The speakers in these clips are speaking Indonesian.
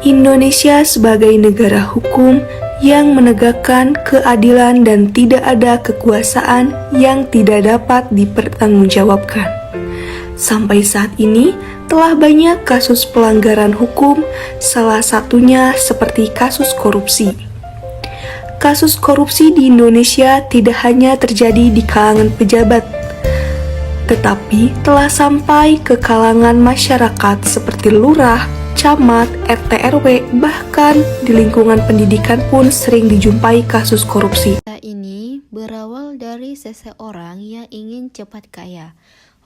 Indonesia sebagai negara hukum yang menegakkan keadilan dan tidak ada kekuasaan yang tidak dapat dipertanggungjawabkan. Sampai saat ini telah banyak kasus pelanggaran hukum, salah satunya seperti kasus korupsi. Kasus korupsi di Indonesia tidak hanya terjadi di kalangan pejabat, tetapi telah sampai ke kalangan masyarakat seperti lurah, camat, RT RW, bahkan di lingkungan pendidikan pun sering dijumpai kasus korupsi. Ini berawal dari seseorang yang ingin cepat kaya.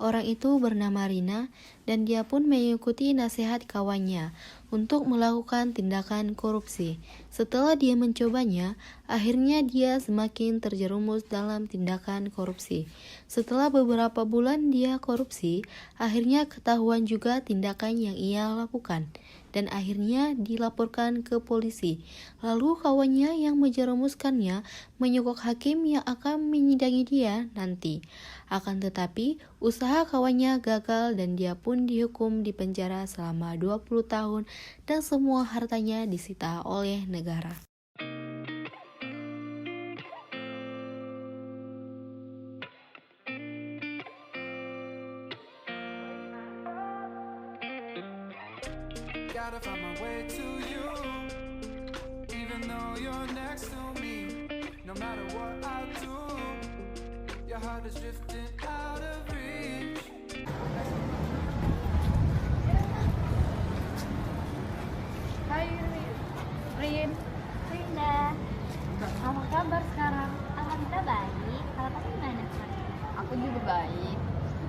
Orang itu bernama Rina dan dia pun mengikuti nasihat kawannya untuk melakukan tindakan korupsi. Setelah dia mencobanya, akhirnya dia semakin terjerumus dalam tindakan korupsi. Setelah beberapa bulan dia korupsi, akhirnya ketahuan juga tindakan yang ia lakukan dan akhirnya dilaporkan ke polisi. Lalu kawannya yang menjerumuskannya menyogok hakim yang akan menyidangi dia nanti. Akan tetapi, usaha kawannya gagal dan dia pun dihukum di penjara selama 20 tahun dan semua hartanya disita oleh negara. Gotta find my way to you, even though you're next to me. No matter what I do, your heart is drifting out of reach. Hai Rin. Rinda, apa kabar sekarang? Alhamdulillah baik. Kalau kamu gimana? Aku juga baik.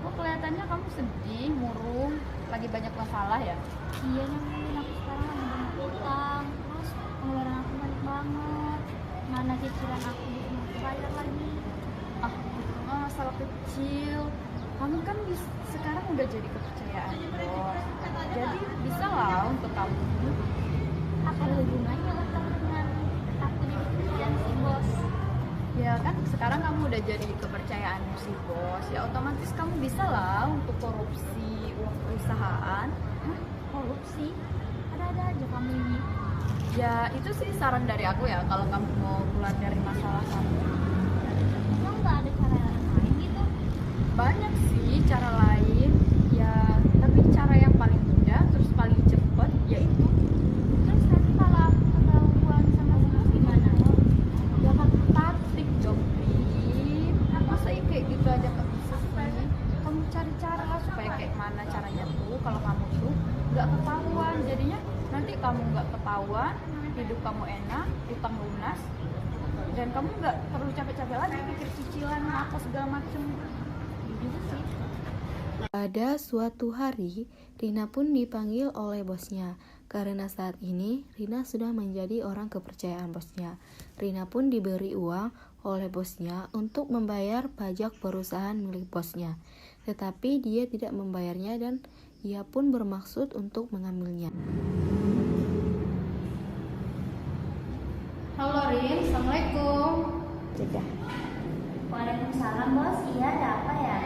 Kok kelihatannya kamu sedih, murung, lagi banyak masalah ya? Iya nih, aku sekarang lagi banyak utang. Terus pengeluaran aku banyak banget. Mana cicilan aku belum bayar lagi. Itu mah masalah kecil. Kamu kan sekarang udah jadi kepercayaan bos. Jadi bisa lah untuk kamu. Apa hubungannya utang dengan aku jadi kerjaan si bos? Ya kan sekarang kamu udah jadi kepercayaan si bos. Ya otomatis kamu bisa lah untuk korupsi uang perusahaan. Korupsi? Ada-ada aja kamu ini. Ya itu sih saran dari aku ya kalau kamu mau keluar dari masalah kamu. Emang nggak ada cara lain gitu? Banyak sih cara lain ya, tapi cara yang paling mudah terus paling cepat yaitu Terus nanti kalau aku ketahuan sama si bos gimana? ya kamu tatip dong, Pip. Masa kayak gitu aja gak bisa sih? Kamu cari cara lah supaya kayak mana caranya tuh kalau kamu tuh nggak ketahuan. Jadinya nanti kamu nggak ketahuan, hidup kamu enak, utang lunas, dan kamu nggak perlu capek-capek lagi pikir cicilan apa segala macem gitu sih. Pada suatu hari, Rina pun dipanggil oleh bosnya. Karena saat ini, Rina sudah menjadi orang kepercayaan bosnya. Rina pun diberi uang oleh bosnya untuk membayar pajak perusahaan milik bosnya. Tetapi dia tidak membayarnya dan ia pun bermaksud untuk mengambilnya. Halo Rin, Assalamualaikum. Waalaikumsalam bos, iya ada apa ya?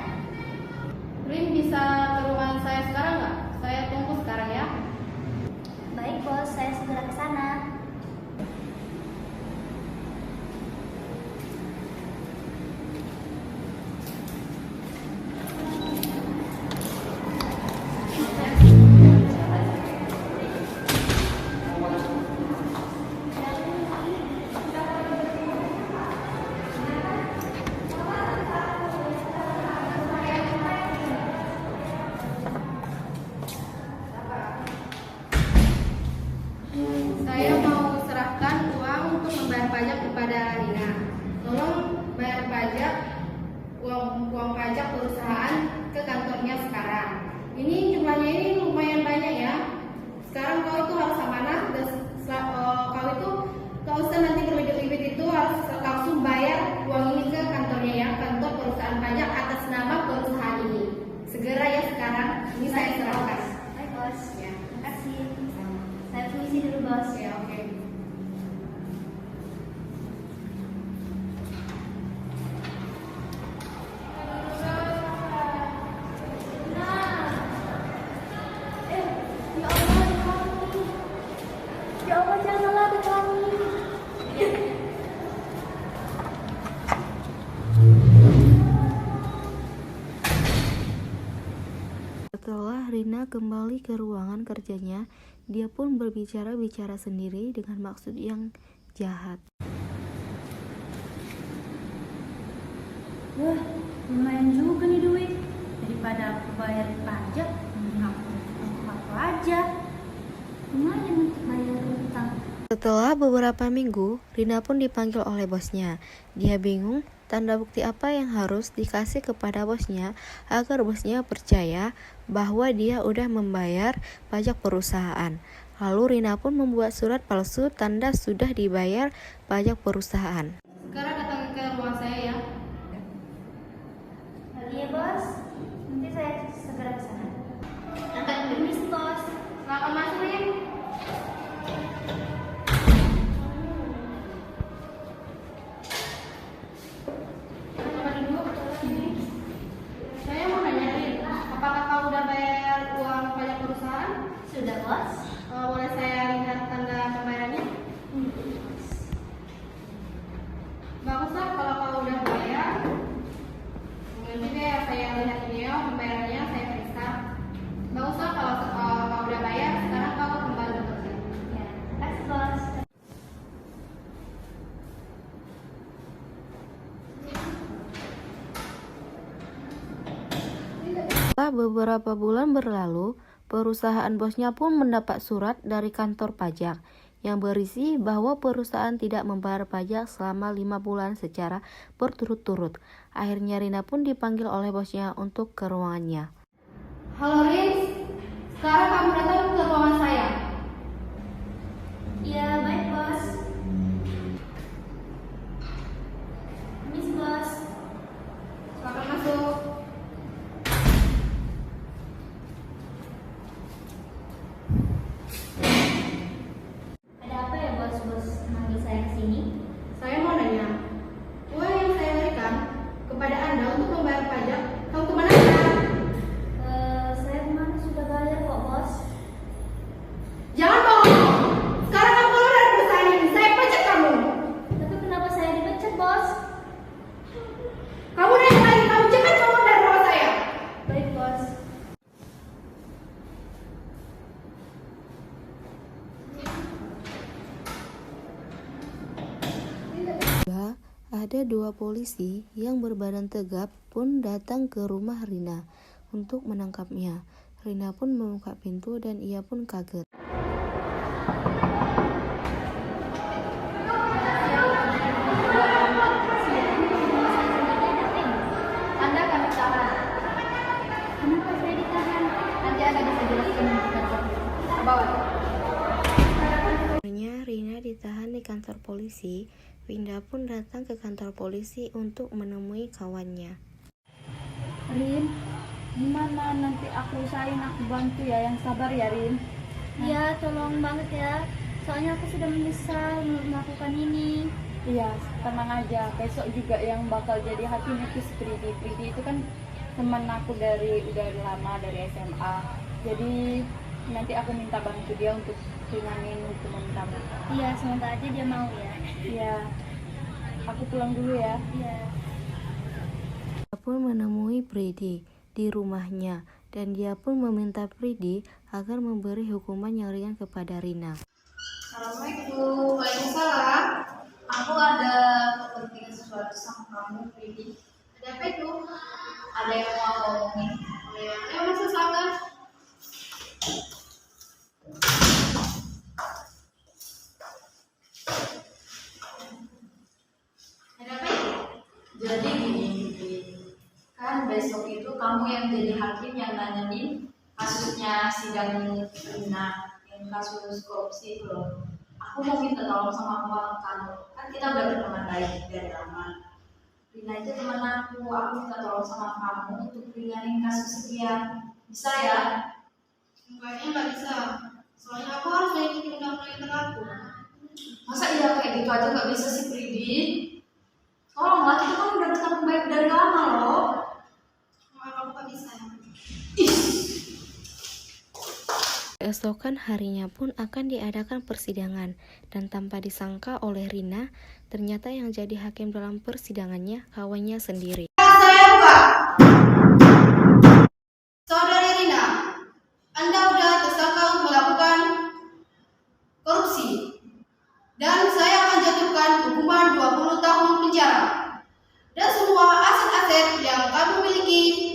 Rin bisa ke ruangan saya sekarang nggak? Saya tunggu sekarang ya. Baik bos, saya segera ke sana. bos. Ya, oke. Ya Allah, dikami. Ya Allah, janganlah dikami. Setelah Rina kembali ke ruangan kerjanya, dia pun berbicara-bicara sendiri dengan maksud yang jahat. Wah, lumayan juga nih duit. Daripada aku bayar pajak, mending aku aja. Lumayan untuk bayar utang. Setelah beberapa minggu, Rina pun dipanggil oleh bosnya. Dia bingung tanda bukti apa yang harus dikasih kepada bosnya agar bosnya percaya bahwa dia udah membayar pajak perusahaan. Lalu Rina pun membuat surat palsu tanda sudah dibayar pajak perusahaan. Sekarang datang ke ruang saya ya. Iya bos, nanti saya segera ke sana. Permisi bos. Selamat masuk, Rin. Coba duduk. Saya mau nanya, Rin, apakah kau udah bayar uang pajak perusahaan? Sudah bos. Boleh saya lihat tanda pembayarannya? Baguslah kalau kau udah bayar. Mungkin juga ya saya lihat ini ya pembayarannya, saya periksa. Baguslah kalau kau udah bayar, sekarang kau kembali bekerja. Ya, kasih bos. Setelah beberapa bulan berlalu, perusahaan bosnya pun mendapat surat dari kantor pajak yang berisi bahwa perusahaan tidak membayar pajak selama 5 bulan secara berturut-turut. Akhirnya Rina pun dipanggil oleh bosnya untuk ke ruangannya. Halo Rins, sekarang kamu datang ke ruangan saya. Iya, baik bos. Permisi bos. Silakan masuk. Ada apa ya bos? Bos manggil saya ke sini? Saya mau nanya, uang yang saya berikan kepada Anda untuk membayar pajak, kamu kemana? Saya kemarin sudah bayar kok bos. Jangan bohong. Sekarang kamu keluar dari perusahaan ini, saya pecat kamu. Tapi kenapa saya dipecat bos? Kamu naik lagi, kamu cepat keluar dari ruangan saya. Baik bos. Juga ada 2 polisi yang berbadan tegap pun datang ke rumah Rina untuk menangkapnya. Rina pun membuka pintu dan ia pun kaget. Anda kami tahan. Kenapa saya ditahan? Nanti Anda bisa jelaskan di kantor. Bawa. Akhirnya Rina ditahan di kantor polisi. Winda pun datang ke kantor polisi untuk menemui kawannya. Rin, gimana nanti aku usahain aku bantu ya, yang sabar ya Rin. Iya, tolong banget ya. Soalnya aku sudah menyesal melakukan ini. Iya, tenang aja, besok juga yang bakal jadi hakim itu si Pridi. Pridi itu kan teman aku dari udah lama, dari SMA. Jadi nanti aku minta bantu dia untuk ringanin hukuman kamu. Iya, semoga aja dia mau ya. Iya, aku pulang dulu ya. Iya. Dia pun menemui Pridi di rumahnya dan dia pun meminta Pridi agar memberi hukuman yang ringan kepada Rina. Assalamualaikum. Waalaikumsalam. Aku ada kepentingan sesuatu sama kamu, Pridi. Ada apa itu? Ada yang mau aku omongin. Ayo masuk silakan. Ada apa itu? Jadi gini, Pridi. Kan besok itu kamu yang jadi hakim yang nanyain kasusnya sidang Rina, yang kasus korupsi itu loh. Aku mau minta tolong sama kamu. Kan kita udah berteman baik dari lama. Rina itu teman aku minta tolong sama kamu untuk ringanin kasus dia. Bisa ya? Enggaknya nggak bisa. Soalnya aku harus mengikuti undang-undang yang berlaku. Masa iya kayak gitu aja nggak bisa sih, Pridi? Tolonglah, kita kan udah berteman baik dari lama loh. Kamu nggak bisa. Keesokan harinya pun akan diadakan persidangan, dan tanpa disangka oleh Rina, ternyata yang jadi hakim dalam persidangannya kawannya sendiri. Saya buka. Saudari Rina, Anda sudah tersangka untuk melakukan korupsi. Dan saya akan jatuhkan hukuman 20 tahun penjara. Dan semua aset-aset yang kamu miliki